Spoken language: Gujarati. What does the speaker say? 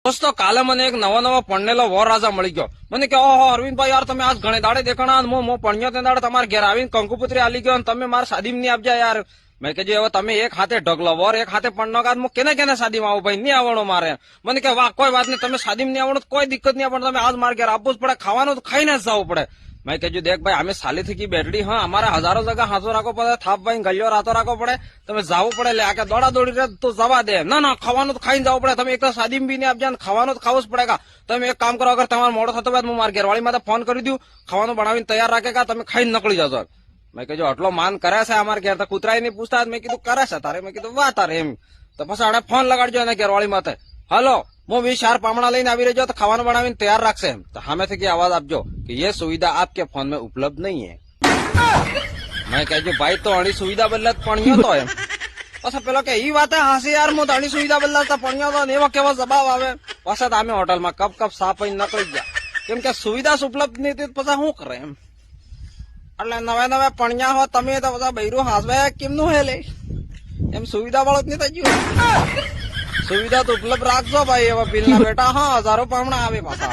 દોસ્તો કાલે મને એક નવો પણનેલો વર રાજા મળી ગયો. મને કે ઓહો અરવિંદભાઈ યાર તમે આજ ઘણે દાડે દેખાણા મો પણ્યો તે દાડે તમારે ઘેર આવીને કંકુપુત્રી આલી ગયો અને તમે મારા શાદીમાં નહીં આપજા યાર. મેં કીધું હવે તમે એક હાથે ઢગલો વર એક હાથે પણનો કાદ હું કેને શાદીમાં આવું ભાઈ નહીં આવવાનો મારે. મને કે વાહ કોઈ વાત નહીં તમે શાદીમાં નહીં આવવાનું કોઈ દિક્કત નહીં પણ તમે આજ મારે ઘેર આપવું જ પડે ખાવાનું તો ખાઈને જ જવું પડે. મેં કીધું દેખ ભાઈ અમે સાલી થી બેઠડી હા અમારે હજારો જગા હાથો રાખવો પડે થાપ ભાઈ ગલ્યો રાતો રાખવો પડે તમે જવું પડે એટલે આ કે દોડા દોડી રહે તો જવા દે ના ખાવાનું તો ખાઈને જવું પડે તમે એક તો શાદીમાં બી નહીં આપજા ખાવાનું તો ખાવું જ પડે. તમે એક કામ કરો અગર તમારે મોડો થતો હોય હું મારા ઘેરવાળીમાં ફોન કરી દઉં ખાવાનું બનાવીને તૈયાર રાખે તમે ખાઈને નીકળી જજો. મેં કીધું આટલો માન કરે છે અમારે ઘેર તો કૂતરાય નહીં પૂછતા મેં કીધું કરે છે તારે મેં કીધું વાહ તારે એમ તો પછી આને ફોન લગાડજો એને ઘેરવાળી માથે હલો હું 20 પામણા લઈને આવી રહ્યો તો ખાવાનું બનાવીને તૈયાર રાખશે તો સામેથી કે આવાજ આપજો કે ये सुविधा आपके फोन में उपलब्ध नहीं है. મેં કહેજો ભાઈ તો આની સુવિધા બદલાત પણ્યો તો એમ પછી પેલો કે ઈ વાત હાસી યાર હું આની સુવિધા બદલાતા પણ્યો તો એવા કેવા જવાબ આવે પછી અમે હોટલમાં કપ સાપ નીકળી ગયા કેમ કે સુવિધા ઉપલબ્ધ નહીં હતી પછી શું કરે એમ એટલે નવે પણ્યા હો તમે તો બધા બૈરું હાસવે કેમનું હે લે એમ સુવિધા વાળો જ નહીં થઈ ગયું. સુવિધા તો ઉપલબ્ધ રાખજો ભાઈ એવા બિલ ના બેટા હા હજારો પામણા આવે પાછા.